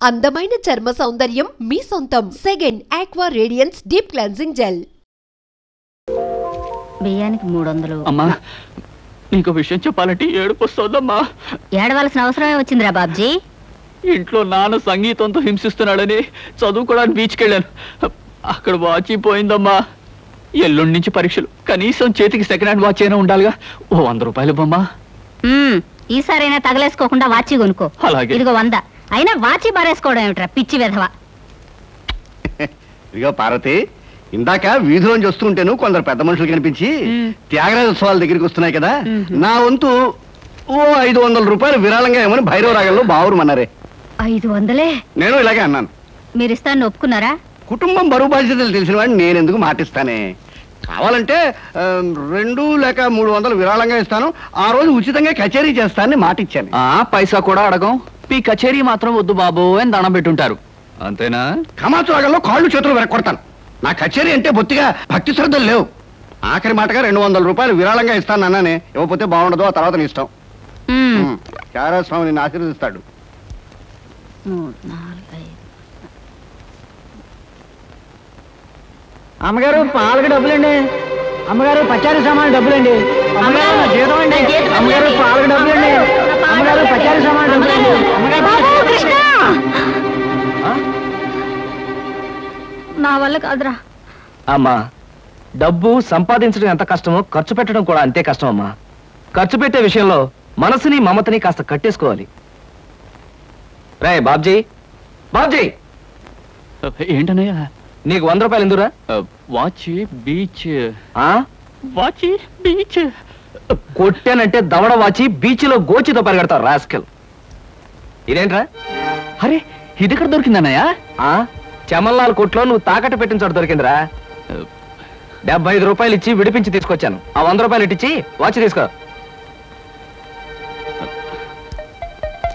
అందమైన చర్మ సౌందర్యం మీ సొంతం. Second aqua radiance deep cleansing gel. బియ్యానికి 300. అమ్మా, నీకు విషయం చెప్పాలంటే ఏడుపు వస్తుందమ్మా. ఏడవలసిన అవసరమే వచ్చిందిరా బాబ్జీ. ఇంట్లో నాన్న సంగీతంతో హింసిస్తున్నాడని చదువుకోవడానికి బీచ్కి వెళ్ళాను. అక్కడ వాచ్ పోయిందమ్మా. ఎల్లుండి నుంచి పరీక్షలు. కనీసం చేతికి సెకండ్ హ్యాండ్ వాచ్ అయినా ఉండాలిగా. ఓ 100 రూపాయలు బొమ్మా. ఈసారైనా తగలేసుకోకుండా వాచి కొనుక్కో. అలాగే. ఇదిగో 100. అయినా వాచి బారేసుకోవడం ఏమిట్రా పిచ్చి విధవ. ఇదిగో పార్వతి, ఇందాక వీధిలోంచి వస్తుంటేను కొందరు పెద్ద మనుషులు కనిపించి త్యాగరాజోత్సవాల దగ్గరికి వస్తున్నాయి కదా, నా వంతు ఓ 500 రూపాయలు విరాళంగా ఏమని భైరవ రాగంలో బావురమన్నారే. 500? నేను ఇలాగే అన్నాను. మీరు ఇస్తాను ఒప్పుకున్నారా? కుటుంబం బరువు బాధ్యతలు తెలిసిన వాడిని నేను ఎందుకు మాటిస్తానే. కావాలంటే 2 లేక 300 విరాళంగా ఇస్తాను. ఆ రోజు ఉచితంగా కచేరీ చేస్తానని మాటిచ్చాను. పైసా కూడా అడగం. మీ కచేరీ మాత్రం వద్దు బాబు అని దండం పెట్టుంటారు. అంతేనా? కమాచు రాగంలో కాళ్ళు చేతులు వెరకొడతాను. నా కచేరీ అంటే బొత్తిగా భక్తి శ్రద్ధలు లేవు. ఆఖరి మాటగా 200 రూపాయలు విరాళంగా ఇస్తాను అన్నానే. ఇవ్వకపోతే బాగుండదు, ఆ తర్వాత నీ ఇష్టం. త్యాగరాజ స్వామి నిన్ను ఆశీర్వదిస్తాడు. 3, 4, 5. అమ్మగారు పాలకు డబ్బులండి. అమ్మగారు పచారీ సామాన్ డబ్బులండి. అమ్మగారు జీతం అండి. అమ్మగారు పాలకు డబ్బులండి. అమ్మగారు పచారీ సామాన్ డబ్బులండి. నా వల్ల కాదురా. అమ్మా, డబ్బు సంపాదించడం ఎంత కష్టమో ఖర్చు పెట్టడం కూడా అంతే కష్టం అమ్మా. ఖర్చు పెట్టే విషయంలో మనసుని మమతని కాస్త కట్టేసుకోవాలి. రే బాబ్జీ, బాబ్జీ, ఏంటనయ్యా? నీకు 100 రూపాయలు ఎందురా? Watch beach. వాచి బీచ్ కొట్టానంటే దవడ వాచి బీచ్ లో గోచితో పరిగెడతావు రాస్కెల్. ఇదేంట్రా? అరే, ఇది ఎక్కడ దొరికిందన్నయ్యా? చమల్లాల్ కొట్లో నువ్వు తాకట్టు పెట్టిన చోట దొరికిందిరా. 75 రూపాయలు ఇచ్చి విడిపించి తీసుకొచ్చాను. ఆ 100 రూపాయలు ఇట్టించి వాచ్ తీసుకో.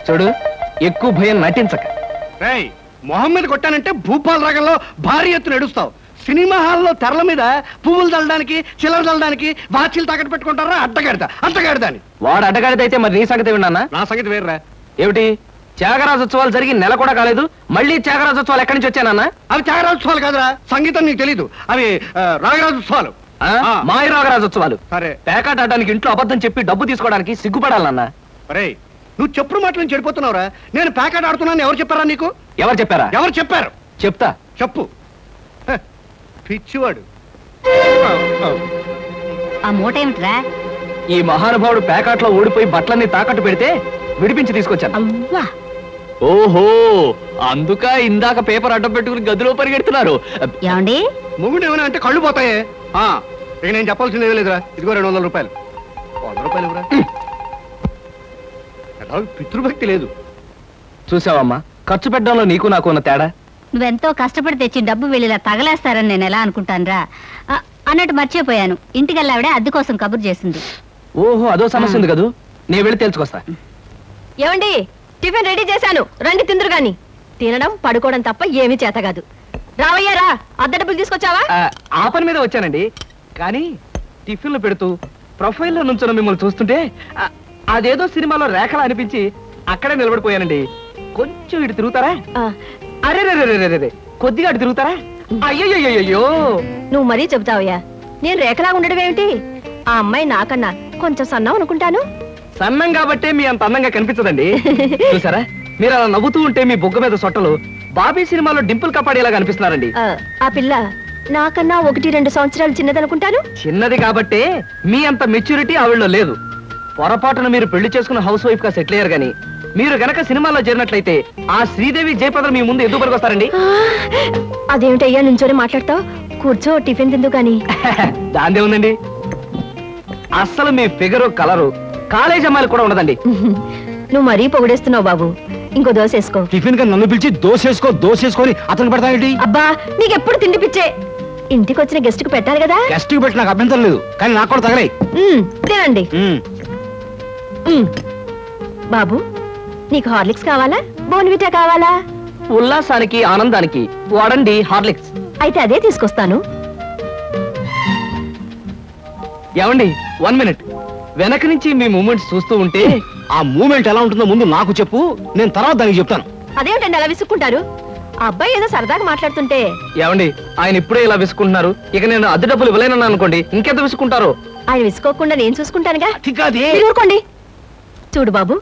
చూడు, ఎక్కువ భయం నటించక. మొహం మీద కొట్టానంటే భూపాల్ రాగంలో భారీ ఎత్తున ఎడుస్తావు. సినిమా హాల్లో తెరల మీద పువ్వులు చల్లడానికి, చిల్లర చల్లడానికి వాచీలు తాకట్టు పెట్టుకుంటారా? అడ్డగాడిదాని. వాడు అడ్డగాడిదైతే మరి నీ సంగతి విన్నానా? నా సంగతి వేర్రా. ఏమిటి, త్యాగరాజోత్సవాలు జరిగి నెల కూడా కాలేదు, మళ్ళీ త్యాగరాజోత్సవాలు ఎక్కడి నుంచి వచ్చానన్నా? అవి త్యాగరాజోత్సవాలు కాదురా, సంగీతం నీకు తెలీదు. అవి రాగరాజోత్సవాలు. మాయ రాగరాజోత్సవాలు. సరే, పేకాట ఆడడానికి ఇంట్లో అబద్ధం చెప్పి డబ్బు తీసుకోవడానికి సిగ్గుపడాలన్నా? అరే, నువ్వు చెప్పుడు మాటలను చెడిపోతున్నావురా. నేను పేకాట ఆడుతున్నాను ఎవరు చెప్పారా నీకు? ఎవరు చెప్పారా? ఎవరు చెప్పారు? చెప్తా, చెప్పు. పిచ్చివాడు. ఆ మూట ఏమిట్రా? ఈ మహానుభావుడు పేకాట్లో ఓడిపోయి బట్టలన్నీ తాకట్టు పెడితే విడిపించి తీసుకొచ్చాను. అవ్వా, ఓహో, అందుక ఇందాక పేపర్ అడ్డం పెట్టుకుని గదిలో పరిగెడుతున్నారు. ఏమండి? మొగుడు ఏమైనా అంటే కళ్ళు పోతాయే. ఇక నేను చెప్పాల్సింది ఏమీ లేదురా. ఇదిగో 200 రూపాయలు. 100 రూపాయలు ఇవ్వరా. పితృభక్తి లేదు. చూసావమ్మా, ఖర్చు పెట్టడంలో నీకు నాకు ఉన్న తేడా. నువ్వెంతో కష్టపడి తెచ్చి డబ్బు వెళ్ళిలా తగలేస్తారని నేను ఎలా అనుకుంటానురా. అన్నట్టు మర్చిపోయాను, ఇంటికెళ్ళావిడే అద్దె కోసం కబురు చేసింది. ఓహో, అదో సమస్య ఉంది కదూ. నేను వెళ్ళి తెలుసుకొస్తా. ఏమండి, టిఫిన్ రెడీ చేశాను, రండి తిందురు గాని. తినడం పడుకోవడం తప్ప ఏమీ చేత కాదు. రావయ్యారా, అద్దె డబ్బులు తీసుకొచ్చావా? ఆ పని మీద వచ్చానండి. కానీ టిఫిన్లు పెడుతూ ప్రొఫైల్లో నుంచున్న మిమ్మల్ని చూస్తుంటే అదేదో సినిమాలో రేఖలా అనిపించి అక్కడే నిలబడిపోయానండి. కొంచెం ఇటు తిరుగుతారా? అరే రే, కొద్దిగా అటు తిరుగుతారా? అయ్యో, నువ్వు మరీ చెబుతావయ్యా. నేను రేఖలా ఉండడం ఏమిటి? ఆ అమ్మాయి నాకన్నా కొంచెం సన్నం అనుకుంటాను. సన్నం కాబట్టే మీ అంత అందంగా కనిపించదండి. చూసారా, మీరు అలా నవ్వుతూ ఉంటే మీ బొగ్గ మీద సొట్టలు బాబీ సినిమాలో డింపుల్ కపాడేలా కనిపిస్తున్నారండి. ఆ పిల్ల నాకన్నా 1-2 సంవత్సరాలు చిన్నదనుకుంటాను. చిన్నది కాబట్టే మీ అంత మెచ్యూరిటీ ఆవిడలో లేదు. పొరపాటున మీరు పెళ్లి చేసుకున్న హౌస్ వైఫ్ గా సెటిల్ అయ్యారు గానీ మీరు గనక సినిమాలో చేరినట్లయితే ఆ శ్రీదేవి జయప్రద మీ ముందు ఎందుకు పనికొస్తారండి? అదేమిటయ్యా నుంచోనే మాట్లాడతావు? కూర్చో, టిఫిన్ తిందు గాని. దాందే ఉందండి. అస్సలు మీ ఫిగరు కలరు కాలేజ్ అమ్మాయిలు కూడా ఉండదండి. నువ్వు మరీ పొగిడేస్తున్నావు బాబు. ఇంకో దోశ వేసుకో. టిఫిన్ గా నన్ను పిలిచి దోసేసుకొని అతను పెడతానండి. అబ్బా, నీకెప్పుడు తిండి పిచ్చే. ఇంటికి వచ్చిన గెస్ట్ కు పెట్టాలి కదా. గెస్ట్ కి పెట్టి నాకు అభ్యంతరం లేదు, కానీ నాకు కూడా తగలే. తినండి. బాబు, నీకు హార్లిక్స్ కావాలా, బోర్న్విటా కావాలా? ఉల్లాసానికి ఆనందానికి వాడండి హార్లిక్స్. అయితే అదే తీసుకొస్తాను. ఏమండి, 1 మినిట్. వెనక నుంచి మీ మూమెంట్స్ చూస్తూ ఉంటే ఆ మూమెంట్ ఎలా ఉంటుందో ముందు నాకు చెప్పు, నేను తర్వాత దానికి చెప్తాను. అదేమిటండి అలా విసుక్కుంటారు? ఆ అబ్బాయి ఏదో సరదాగా మాట్లాడుతుంటే. ఏమండి, ఆయన ఇప్పుడే ఇలా విసుకుంటున్నారు, ఇక నేను అద్దె డబ్బులు ఇవ్వలేనన్నా అనుకోండి, ఇంకెంత విసుకుంటారు? ఆయన విసుకోకుండా నేను చూసుకుంటానుగా. అది మీరు ఊరుకోండి. చూడు బాబు,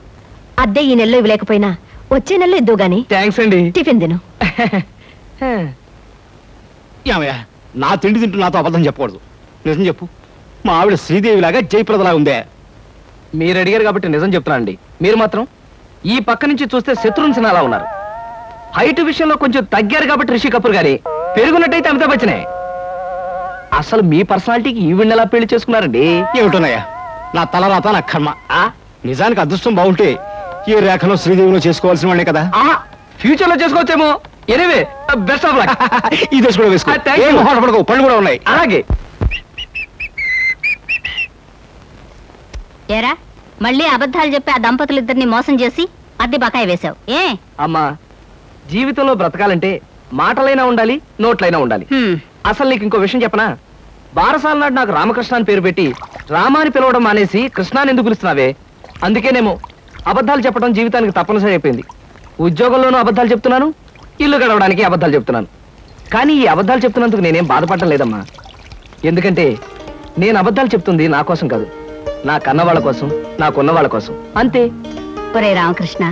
అద్దె ఈ నెలలో ఇవ్వలేకపోయినా వచ్చే నెలలో ఇద్దు గాని. థ్యాంక్స్ అండి. టిఫిన్ తిను. ఏమయ్యా, నా తిండి తింటూ నాతో అబద్ధం చెప్పకూడదు. నిజం చెప్పు, మా ఆవిడ శ్రీదేవిలాగా జయప్రదలా ఉందే? మీరు అడిగారు కాబట్టి నిజం చెప్తున్నా అండి. మీరు మాత్రం ఈ పక్క నుంచి చూస్తే శత్రుఘ్న సిన్హా అలా ఉన్నారు. హైట్ విషయంలో కొంచెం తగ్గారు కాబట్టి రిషి కపూర్ గారి, పెరుగున్నట్టయితే అమితాబ్ బచ్చనే. అసలు మీ పర్సనాలిటీకి ఈవిడ ఎలా పెళ్లి చేసుకున్నారండి? ఏమిటోనయ్యా, నా తలరాత నా కర్మ. నిజానికి అదృష్టం బాగుంటే ఏ రేఖలో శ్రీదేవిలో చేసుకోవాల్సిన వాడే కదా. ఫ్యూచర్ లో చేసుకోవచ్చేమో. Anyway, best of luck. ఈ దశ కూడా వేసుకో. ఏం మొహాట పడకు, పళ్ళు కూడా ఉన్నాయి. అలాగే. ఏరా, మళ్ళీ అబద్ధాలు చెప్పి ఆ దంపతులిద్దరిని మోసం చేసి అద్దె బకాయి వేశావు ఏ? అమ్మా, జీవితంలో బ్రతకాలంటే మాటలైనా ఉండాలి, నోట్లైనా ఉండాలి. అసలు నీకు ఇంకో విషయం చెప్పనా? బారసాల నాడు నాకు రామకృష్ణ అని పేరు పెట్టి రామాని పిలవడం మానేసి కృష్ణాని ఎందుకు పిలుస్తున్నావే? అందుకేనేమో అబద్ధాలు చెప్పడం జీవితానికి తప్పనిసరి అయిపోయింది. ఉద్యోగంలోనూ అబద్ధాలు చెప్తున్నాను, ఇల్లు గడవడానికి అబద్ధాలు చెప్తున్నాను. కానీ ఈ అబద్ధాలు చెప్తున్నందుకు నేనేం బాధపడటం లేదమ్మా. ఎందుకంటే నేను అబద్ధాలు చెప్తుంది నా కోసం కాదు, నా కన్నవాళ్ళ కోసం, నాకున్న వాళ్ళ కోసం, అంతే. ఒరే రామకృష్ణ,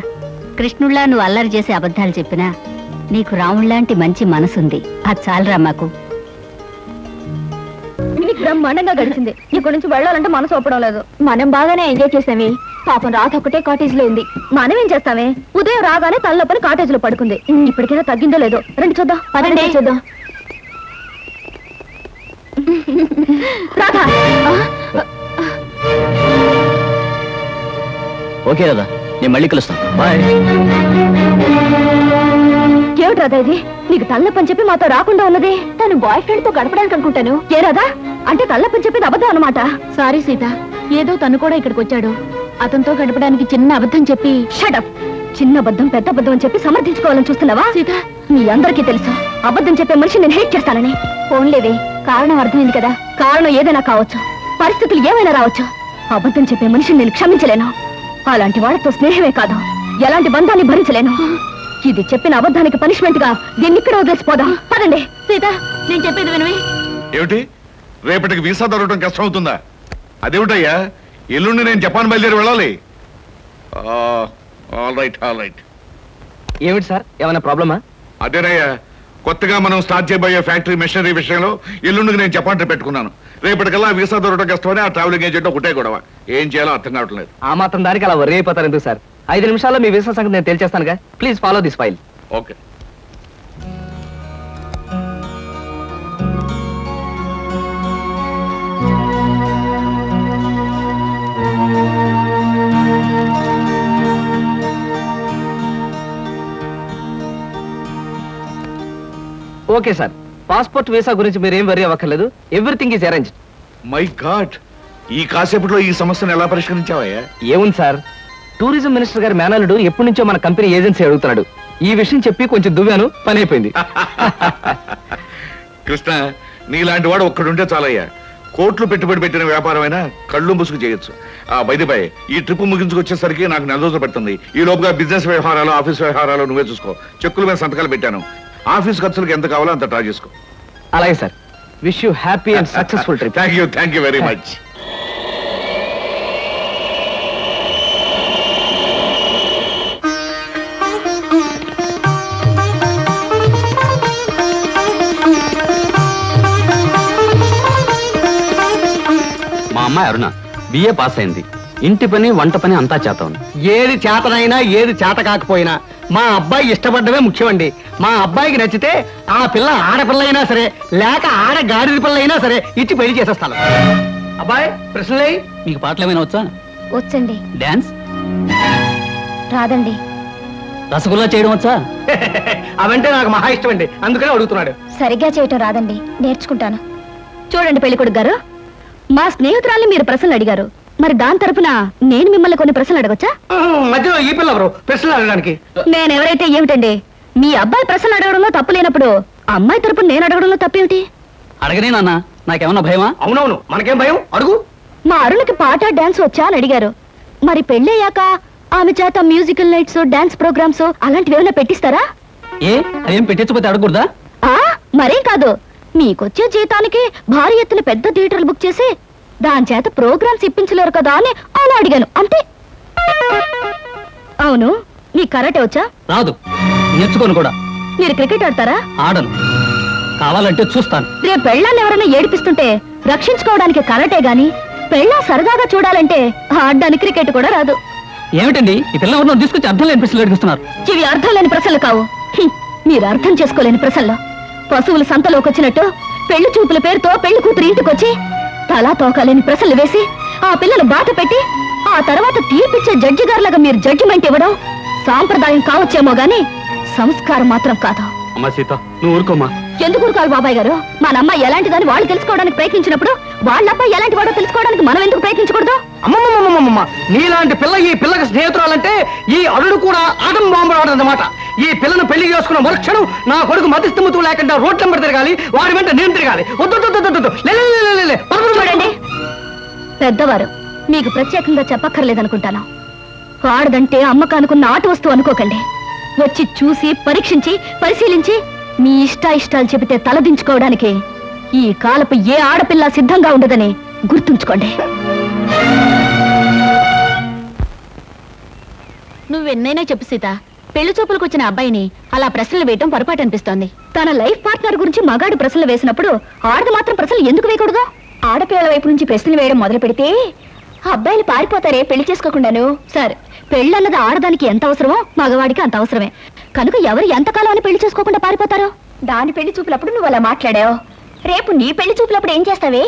కృష్ణుళ్ళా నువ్వు అల్లరి చేసి అబద్ధాలు చెప్పినా నీకు రాముళ్లాంటి మంచి మనసుంది. అది చాలరా మాకు. బ్రహ్మాండంగా గడిచింది. ఇక్కడి నుంచి వెళ్ళాలంటే మనసు ఒప్పడం లేదు. మనం బాగానే ఎంజాయ్ చేసామే. పాపం రాత ఒకటే కాటేజ్ లో ఉంది. మనం ఏం చేస్తామే? ఉదయం రాగానే తలనొప్పని కాటేజ్ లో పడుకుంది. ఇప్పటికైనా తగ్గిందో లేదో రండి చూద్దాం. పదండి చూద్దాం. రాధా, ఓకే రాదా, నేను మళ్ళీ కలుస్తాను. బాయ్. ఏమిటి రాధా ఇది? నీకు తలనొప్పని చెప్పి మాతో రాకుండా ఉన్నది తను బాయ్ ఫ్రెండ్ తో గడపడానికి అనుకుంటాను. ఏ రాధా, అంటే తలనొప్పని చెప్పేది అబద్ధం అన్నమాట? సారీ సీత, ఏదో తను కూడా ఇక్కడికి వచ్చాడు, అతనితో గడపడానికి చిన్న అబద్ధం చెప్పి. షటప్. చిన్న అబద్ధం పెద్ద అబద్ధం అని చెప్పి సమర్థించుకోవాలని చూస్తున్నావా? సీత, మీ అందరికీ తెలుసు అబద్ధం చెప్పే మనిషి నేను హేట్ చేస్తానని. ఫోన్లేవే, కారణం అర్థమైంది కదా. కారణం ఏదైనా కావచ్చు, పరిస్థితులు ఏమైనా రావచ్చు. అబద్ధం చెప్పే మనిషిని నేను క్షమించలేను. అలాంటి వాళ్ళతో స్నేహమే కాదు, ఎలాంటి బంధాన్ని భరించలేను. ఇది చెప్పిన అబద్ధానికి పనిష్మెంట్ గా దీన్ని ఇక్కడ వదిలేసిపోదాం. పదండి. సీత, నేను చెప్పేది వినవి. ఏమిటి, రేపటికి వీసా దొరకడం కష్టం అవుతుందా? అదేమిటయ్యా, ఎల్లుండి నేను జపాన్ బయలుదేరి వెళ్ళాలి. All right, all right. ఏమిటి సార్, ఏమైనా ప్రాబ్లమా? అదేనయ్యా, కొత్తగా మనం స్టార్ట్ చేయబోయే ఫ్యాక్టరీ మెషినరీ విషయంలో ఎల్లుండికి నేను జపాన్ ట్రిప్ పెట్టుకున్నాను. రేపటికల్లా వీసా దొరకడం కష్టమని ఆ ట్రావెలింగ్ ఏజెంట్ ఒకటే గొడవ. ఏం చేయాలో అర్థం కావట్లేదు. ఆ మాత్రం దానికి అలా వర్రీ అయిపోతారు ఎందుకు సార్? 5 నిమిషాల్లో మీ వీసా సంగతి నేను తెలిచేస్తానుగా. Please follow this file. Okay. Okay sir, passport visa గురించి మీరేం వరీ అవ్వక్కర్లేదు. Everything is arrange. My God, ఈ కాసేపట్లో ఈ సమస్యను ఎలా పరిష్కరించావయ్యా? ఏముంది సార్, టూరిజం మినిస్టర్ గారి మేనల్లుడు ఎప్పటి నుంచో మన కంపెనీ ఏజెన్సీ అడుగుతున్నాడు. ఈ విషయం చెప్పి కొంచెం దువ్వాను, పని అయిపోయింది. కృష్ణ, నీలాంటి వాడు ఒక్కడుంటే చాలయ్యా. కోట్లు పెట్టుబడి పెట్టిన వ్యాపారమైనా కళ్ళు ముసుగు చేయొచ్చు. బై ఈ ట్రిప్ ముగించుకొచ్చేసరికి నాకు 4 రోజులు పడుతుంది. ఈ లోపుగా బిజినెస్ వ్యవహారాలు, ఆఫీస్ వ్యవహారాలు నువ్వే చూసుకో. చెక్కుల మీద సంతకాలు పెట్టాను. ఆఫీస్ ఖర్చులకు ఎంత కావాలో అంత డ్రా చేసుకో. అలాగే sir. Wish you happy and successful trip. Thank you very much. మా అమ్మాయి అరుణ బిఏ పాస్ అయింది. ఇంటి పని వంట పని అంతా చేత ఉంది. ఏది చేతనైనా ఏది చేత కాకపోయినా మా అబ్బాయి ఇష్టపడ్డమే ముఖ్యమండి. మా అబ్బాయికి నచ్చితే ఆ పిల్ల ఆడపిల్ల అయినా సరే, లేక ఆడ గాడిద పిల్ల అయినా సరే ఇచ్చి పెళ్లి చేసేస్తాను. అబ్బాయి ప్రశ్నలే. మీకు పాటలు ఏమైనా వచ్చా? వచ్చండి. డాన్స్ రాదండి. రసగుల్లా చేయడం వచ్చా? అవంటే నాకు మహా ఇష్టం అండి, అందుకనే అడుగుతున్నాడు. సరిగ్గా చేయటం రాదండి, నేర్చుకుంటాను. చూడండి పెళ్లికొడుకు గారు, మా స్నేహితురాల్ని మీరు ప్రశ్నలు అడిగారు, మరి దాని తరపున నేను మిమ్మల్ని కొన్ని ప్రశ్నలు అడగొచ్చా? మధ్యలో ఈ పిల్ల ఎవరు ప్రశ్నలు అడగడానికి? నేనెవరైతే ఏమిటండి, మీ అబ్బాయి ప్రశ్నలు అడగడంలో తప్పు లేనప్పుడు అమ్మాయి తరపున నేను అడగడంలో తప్పేమిటి? అడగనే నాన్న, నాకేమన్నా భయమా? అవునవును, మనకేం భయం, అడుగు. మా అరుణకి పాట డాన్స్ వచ్చా అని అడిగారు, మరి పెళ్ళయ్యాక ఆమె చేత మ్యూజికల్ నైట్స్, డాన్స్ ప్రోగ్రామ్స్ అలాంటివి ఏమైనా పెట్టిస్తారా? ఏ అదేం పెట్టించకపోతే అడగకూడదా? మరేం కాదు, మీకొచ్చే జీతానికి భారీ ఎత్తున పెద్ద థియేటర్లు బుక్ చేసి దాని చేత ప్రోగ్రామ్స్ ఇప్పించలేరు కదా అని అలా అడిగాను అంతే. అవును, నీ కరాటే వచ్చా? రాదు, నేర్చుకోను కూడా. మీరు క్రికెట్ ఆడతారా? ఆడను, కావాలంటే చూస్తాను. రేపు పెళ్ళాన్ని ఎవరైనా ఏడిపిస్తుంటే రక్షించుకోవడానికి కరాటే గాని, పెళ్ళా సరదాగా చూడాలంటే ఆడడానికి క్రికెట్ కూడా రాదు. ఏమిటండి ఈ పిల్ల ఎవరినో తీసుకొచ్చి అర్థం లేని ప్రశ్నలు అడిగిస్తున్నారు? ఇవి అర్థం లేని ప్రశ్నలు కావు, మీరు అర్థం చేసుకోలేని ప్రశ్నలు. పశువులు సంతలోకి వచ్చినట్టు పెళ్లి చూపుల పేరుతో పెళ్లి కూతురు ఇంటికొచ్చి తలా తోకాలేని ప్రశ్నలు వేసి ఆ పిల్లలు బాధ పెట్టి ఆ తర్వాత తీర్పిచ్చే జడ్జి గారులాగా మీరు జడ్జిమెంట్ ఇవ్వడం సాంప్రదాయం కావచ్చేమో గాని సంస్కారం మాత్రం కాదు. అమ్మా సీత, నువ్వు ఊరుకోమా. ఎందుకు ఊరుకోవాలి బాబాయ్ గారు? మన అమ్మాయి ఎలాంటిదని వాళ్ళు తెలుసుకోవడానికి ప్రయత్నించినప్పుడు వాళ్ళ అబ్బాయి ఎలాంటి వాడో తెలుసుకోవడానికి మనం ఎందుకు ప్రయత్నించకూడదు? అమ్మమ్మమ్మమ్మమ్మ, నీలాంటి పిల్ల ఈ పిల్లకి స్నేహితురాలంటే ఈ అల్లుడు కూడా ఆటం బాంబు ఆడదన్నమాట. ఈ పిల్లను పెళ్లి చేసుకున్న మరుక్షణం నా కొడుకు మతిస్థిమతు లేకుండా రోడ్ల వెంబడి తిరగాలి, వాడి వెంట నేను తిరగాలి. చూడండి పెద్దవారు, మీకు ప్రత్యేకంగా చెప్పక్కర్లేదనుకుంటాను. ఆడదంటే అమ్మకానుకున్న ఆట వస్తువు అనుకోకండి. వచ్చి చూసి పరీక్షించి పరిశీలించి మీ ఇష్టాయిష్టాలు చెబితే తలదించుకోవడానికి ఈ కాలపు ఏ ఆడపిల్ల సిద్ధంగా ఉండదని గుర్తుంచుకోండి. నువ్వెన్నైనా చెప్పు సీత, పెళ్లి చూపులకు వచ్చిన అబ్బాయిని అలా ప్రశ్నలు వేయటం పొరపాటు అనిపిస్తోంది. తన లైఫ్ పార్ట్నర్ గురించి మగాడు ప్రశ్నలు వేసినప్పుడు ఆడది మాత్రం ప్రశ్నలు ఎందుకు వేయకూడదు? ఆడపిల్లల వైపు నుంచి ప్రశ్నలు వేయడం మొదలు పెడితే అబ్బాయిలు పారిపోతారే పెళ్లి చేసుకోకుండాను. సరే, పెళ్ళన్నది ఆడదానికి ఎంత అవసరమో మగవాడికి అంత అవసరమే. కనుక ఎవరు ఎంతకాలం అని పెళ్లి చేసుకోకుండా పారిపోతారో? దాని పెళ్లి చూపులప్పుడు నువ్వు అలా మాట్లాడావు, రేపు నీ పెళ్లి చూపులప్పుడు ఏం చేస్తావే?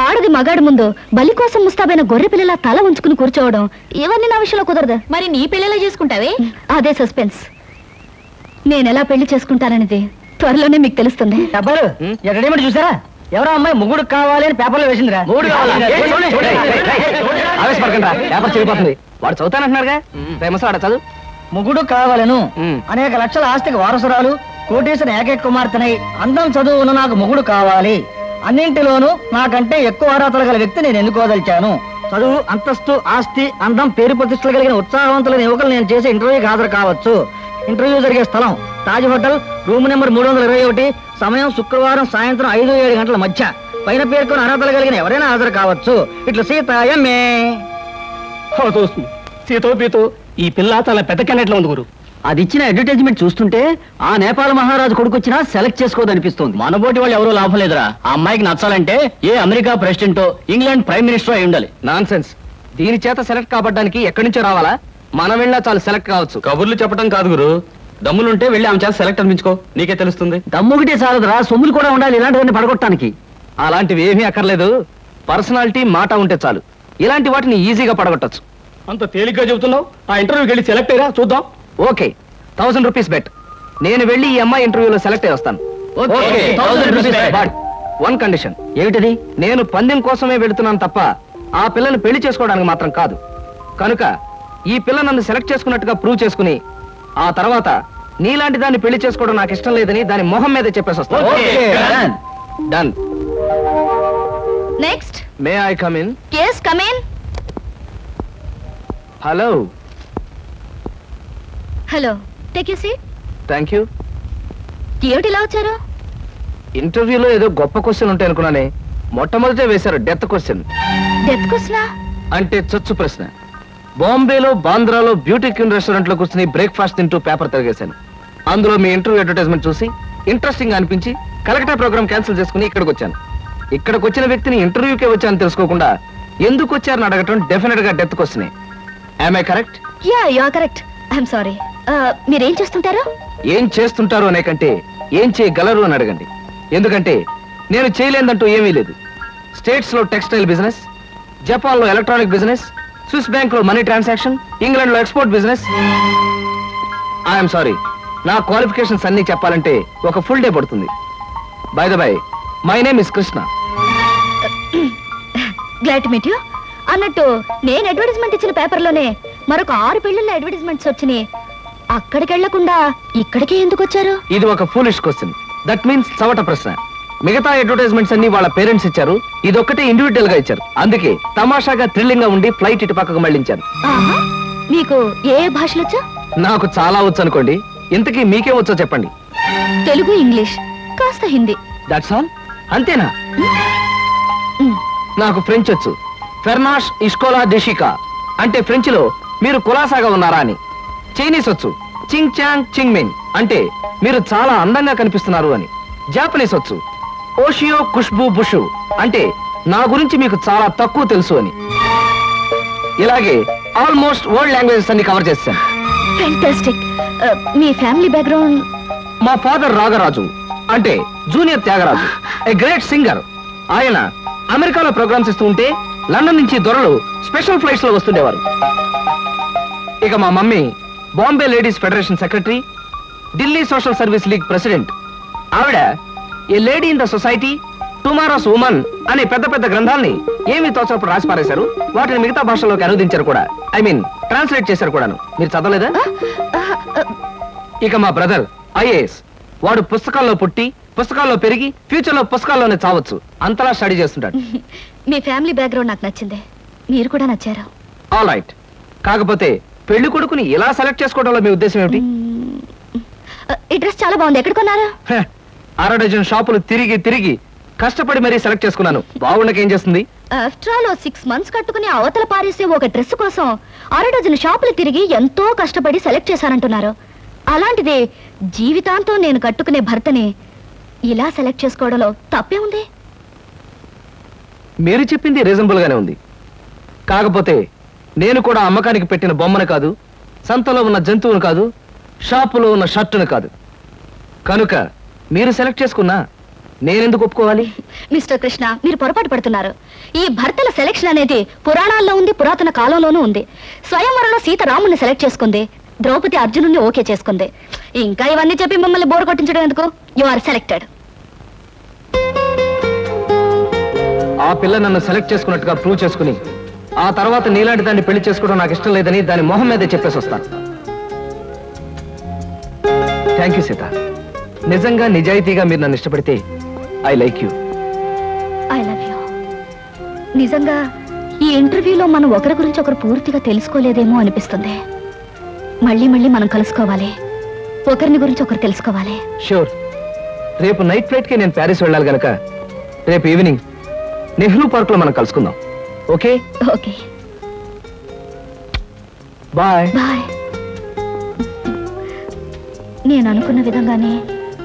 ఆడది మగాడు ముందు బలి కోసం ముస్తాబైన గొర్రె పిల్లల తల ఉంచుకుని కూర్చోవడం ఇవన్నీ నా విషయంలో కుదరదు. మరి నీ పెళ్లిలా చేసుకుంటావే? అదే సస్పెన్స్. నేనెలా పెళ్లి చేసుకుంటాననేది త్వరలోనే మీకు తెలుస్తుంది. డబ్బులు రెడీమేడ్ చూసారా? ఎవరో అమ్మాయి మొగుడు కావాలి అని పేపర్లో వేసిందిరా. ఆవేశపడకండి, పేపర్ చెడిపోతుంది. వాడు చదువుతానంటున్నారుగా, ఫేమస్ ఆడ చదువు. మొగుడు కావాలను, అనేక లక్షల ఆస్తికి వారసురాలు, కోటేశ్వర ఏకైక కుమార్తెనై అందం చదువును నాకు మొగుడు కావాలి, అన్నింటిలోనూ నాకంటే ఎక్కువ అర్హతలు గల వ్యక్తి నేను ఎన్నుకోదలిచాను. చదువు, అంతస్తు, ఆస్తి, అందం, పేరు ప్రతిష్టలు కలిగిన ఉత్సాహవంతులైన యువకులు నేను చేసే ఇంటర్వ్యూకి హాజరు కావచ్చు. ఇంటర్వ్యూ జరిగే స్థలం తాజ్ హోటల్, రూమ్ నెంబర్ 321, సమయం శుక్రవారం సాయంత్రం 5-7 గంటల మధ్య. పైన పేర్కొని అర్హతలు కలిగిన ఎవరైనా హాజరు కావచ్చు. ఇట్లా సీత ఎంఏ. సీతో పీతో ఈ పిల్ల చాలా పెద్ద కెనెట్లో ఉంది గురు. అది ఇచ్చిన అడ్వర్టైజ్మెంట్ చూస్తుంటే ఆ నేపాల్ మహారాజు కొడుకొచ్చినా సెలెక్ట్ చేసుకోదనిపిస్తుంది. మనబోటి వాళ్ళు ఎవరో లాభం లేదురా. ఆ అమ్మాయికి నచ్చాలంటే ఏ అమెరికా ప్రెసిడెంటో ఇంగ్లాండ్ ప్రైమ్ మినిస్టర్ అయి ఉండాలి. Non sense. దీని చేత సెలెక్ట్ కాబడ్డానికి ఎక్కడి నుంచో రావాలా? మనం వెళ్ళా చాలు సెలెక్ట్ కావచ్చు. కబుర్లు చెప్పడం కాదు గురు, దమ్ములుంటే వెళ్ళి ఆమె చేత సెలెక్ట్ అనిపించుకో, నీకే తెలుస్తుంది. దమ్ముగిటే చాలదురా, సొమ్ములు కూడా ఉండాలి ఇలాంటివన్నీ పడగొట్టడానికి. అలాంటివి ఏమీ అక్కర్లేదు, పర్సనాలిటీ, మాట ఉంటే చాలు. ఇలాంటి వాటిని ఈజీగా పడగొట్టచ్చు. అంత తేలిగ్గా చెబుతున్నావు. ఆ ఇంటర్వ్యూకి వెళ్ళి సెలెక్ట్ అయ్యా చూద్దాం. Okay, 1000 rupees bet. నేను వెళ్ళి ఈ అమ్మాయి ఇంటర్వ్యూలో సెలెక్ట్ అయ్యి వస్తాను. Okay, 1000 rupees bet. But one condition. ఏమిటది? నేను పందెం కోసమే వెళుతున్నాను తప్ప ఆ పిల్లని పెళ్లి చేసుకోవడానికి మాత్రం కాదు. కనుక ఈ పిల్ల నన్ను సెలెక్ట్ చేసుకున్నట్టుగా ప్రూవ్ చేసుకుని ఆ తర్వాత నీలాంటి దాన్ని పెళ్లి చేసుకోవడం నాకు ఇష్టం లేదని దాని మొహం మీద చెప్పేసి వస్తాను. Done. Next. May I come in? yes come in. Hello. Hello, take you seat. Thank you. ఏమిటి ఇలా వచ్చారు? ఇంటర్వ్యూలో ఏదో గొప్ప క్వశ్చన్ ఉంటాయి అనుకున్నానే, మొట్టమొదటే వేశారు డెత్ క్వశ్చన్. డెత్ క్వశ్చనా? అంటే చచ్చు ప్రశ్న. బాంబేలో, బాంద్రాలో బ్యూటీ క్వీన్ రెస్టారెంట్ లో కూర్చుని బ్రేక్ఫాస్ట్ తింటూ పేపర్ తిరిగేశాను. అందులో మీ ఇంటర్వ్యూ అడ్వర్టైజ్మెంట్ చూసి ఇంట్రెస్టింగ్ గా అనిపించి కలెక్టా ప్రోగ్రామ్ క్యాన్సిల్ చేసుకుని ఇక్కడికి వచ్చాను. ఇక్కడికి వచ్చిన వ్యక్తిని ఇంటర్వ్యూకే వచ్చాను తెలుసుకోకుండా ఎందుకు వచ్చారని అడగటం డెఫినెట్ గా డెత్ క్వశ్చనే. Am I correct? Yeah, you are correct. I'm sorry. మీరేం చేస్తుంటారు? ఏం చేస్తుంటారు అనే కంటే ఏం చేయగలరు అని అడగండి. ఎందుకంటే నేను చేయలేదంటూ ఏమీ లేదు. స్టేట్స్ లో టెక్స్టైల్ బిజినెస్, జపాన్ లో ఎలక్ట్రానిక్ బిజినెస్, స్విస్ బ్యాంక్ లో మనీ ట్రాన్సాక్షన్, ఇంగ్లాండ్ లో ఎక్స్పోర్ట్ బిజినెస్. ఐఎమ్ సారీ, నా క్వాలిఫికేషన్స్ అన్ని చెప్పాలంటే ఒక ఫుల్ డే పడుతుంది. By the by, my name is Krishna. Glad to meet you. అన్నట్టు నేను అడ్వర్టైజ్మెంట్ ఇచ్చిన పేపర్లోనే మరొక 6 పెళ్లిళ్ళ అడ్వర్టైజ్మెంట్స్ వచ్చినాయి. అక్కడికి వెళ్లకుండా ఇక్కడికే ఎందుకు వచ్చారు? ఇది ఒక ఫూలిష్ క్వశ్చన్. దట్ మీన్స్ చవట ప్రశ్న. మిగతా అడ్వర్టైజ్మెంట్స్ అన్ని వాళ్ళ పేరెంట్స్ ఇచ్చారు, ఇదొక్కటే ఇండివిజువల్ గా ఇచ్చారు. అందుకే తమాషాగా థ్రిల్లింగ్ గా ఉండి ఫ్లైట్ ఇటు పక్కకు మళ్ళించాను. మీకు ఏ భాషలొచ్చా? నాకు చాలా వచ్చు అనుకోండి. ఇంతకీ మీకేం వచ్చో చెప్పండి. తెలుగు, ఇంగ్లీష్, కాస్త హిందీ. That's all? అంతేనా? నాకు ఫ్రెంచ్ వచ్చు. ఫెర్నాష్ ఇస్కోలా డెషికా అంటే ఫ్రెంచ్ లో మీరు కులాసాగా ఉన్నారా అని. చైనీస్ వచ్చు. చింగ్ చాంగ్ చింగ్ మిన్ అంటే మీరు చాలా అందంగా కనిపిస్తున్నారు అని. జాపనీస్ వచ్చు. ఓషియో ఖుష్బూ బుషు అంటే నా గురించి మీకు చాలా తక్కువ తెలుసు అని. ఇలాగే ఆల్మోస్ట్ వరల్డ్ లాంగ్వేజెస్ అన్ని కవర్ చేస్తాను. ఫ్యాంటాస్టిక్. మీ ఫ్యామిలీ బ్యాక్గ్రౌండ్? మా ఫాదర్ రాగరాజు అంటే junior Tyagaraju, a great singer. ఆయన అమెరికాలో ప్రోగ్రామ్స్ ఇస్తూ ఉంటే లండన్ నుంచి దొరలు స్పెషల్ ఫ్లైట్స్ లో వస్తుండేవారు. ఇక మా mummy Bombay ladies federation secretary, Delhi social service league president. ఆవిడ a lady in the society, tomorrow's woman అనే పెద్ద పెద్ద గ్రంథాల్ని ఏమి తోచప్పుడు రాసి పారేశారు. వాటిని మిగతా భాషల్లోకి అనువదించారు కూడా. ఐ మీన్ ట్రాన్స్లేట్ చేశారు కూడాను. మీరు చదవలేదా? ఇక మా బ్రదర్ ఐఏఎస్. వాడు పుస్తకాల్లో పుట్టి పుస్తకాల్లో పెరిగి ఫ్యూచర్ లో పుస్తకాల్లోనే చావచ్చు. అంతలా స్టడీ చేస్తుంటాడు. మీ ఫ్యామిలీ బ్యాక్గ్రౌండ్ నాకు నచ్చింది. మీరు కూడా నచ్చారు. All right. కాకపోతే పెళ్లి కొడుకుని ఇలా సెలెక్ట్ చేసుకోవడంలో మీ ఉద్దేశం ఏమిటి? ఈ డ్రెస్ చాలా బాగుంది. ఎక్కడ కొన్నారు? 6 డజన్ షాపులు తిరిగి తిరిగి కష్టపడి మరీ సెలెక్ట్ చేసుకున్నాను. బాగుండకేం చేస్తుంది? ఆఫ్టర్ ఆల్ 6 months కట్టుకుని అవతల పారేసే ఒక డ్రెస్ కోసం 6 డజన్ షాపులు తిరిగి ఎంతో కష్టపడి సెలెక్ట్ చేశానంటున్నారు. అలాంటిది జీవితాంతం నేను కట్టుకునే భర్తని ఇలా సెలెక్ట్ చేసుకోవడంలో తప్పే ఉంది. మీరు చెప్పింది రీజనబుల్ గానే ఉంది. కాకపోతే నేను కూడా అమ్మకానికి పెట్టిన బొమ్మను కాదు, సంతలో ఉన్న జంతువును కాదు, షాపులో ఉన్న షర్టును కాదు. కనుక మీరు సెలెక్ట్ చేసుకున్నా నేనెందుకు ఒప్పుకోవాలి? మిస్టర్ కృష్ణ, మీరు పొరపాటు పడుతున్నారు. ఈ భర్తల సెలెక్షన్ అనేది పురాణాల్లో ఉంది, పురాతన కాలంలోనూ ఉంది. స్వయంవరంలో సీత రాముని సెలెక్ట్ చేసుకుంది, ద్రౌపది అర్జునుడిని ఓకే చేసుకుంది. ఇంకా ఇవన్నీ చెప్పి మిమ్మల్ని బోర్ కొట్టించడం ఎందుకు? You are selected. ఆ పిల్ల నన్ను సెలెక్ట్ చేసుకున్నట్టుగా ప్రూవ్ చేసుకుని ఆ తర్వాత నీలాంటి దాన్ని పెళ్లి చేసుకోవడం నాకు ఇష్టం లేదని దాని మొహం మీదే చెప్పేసి వస్తాను. Thank you Sita. నిజంగా నిజాయితీగా మీరు నన్ను ఇష్టపడితే I like you. I love you. నిజంగా ఈ ఇంటర్వ్యూలో మనం ఒకరి గురించి ఒకరు పూర్తిగా తెలుసుకోలేదేమో అనిపిస్తుంది. మళ్ళీ మళ్ళీ మనం కలుసుకోవాలి, ఒకరిని గురించి ఒకరు తెలుసుకోవాలి. షూర్. రేపు నైట్ ఫ్లైట్ కి నేను ప్యారిస్ వెళ్ళాలి గనక రేపు ఈవినింగ్ నెహ్రూ పార్క్ లో మనం కలుసుకుందాం. ఓకే? ఓకే. బాయ్. బాయ్. నేను అనుకున్న విధంగానే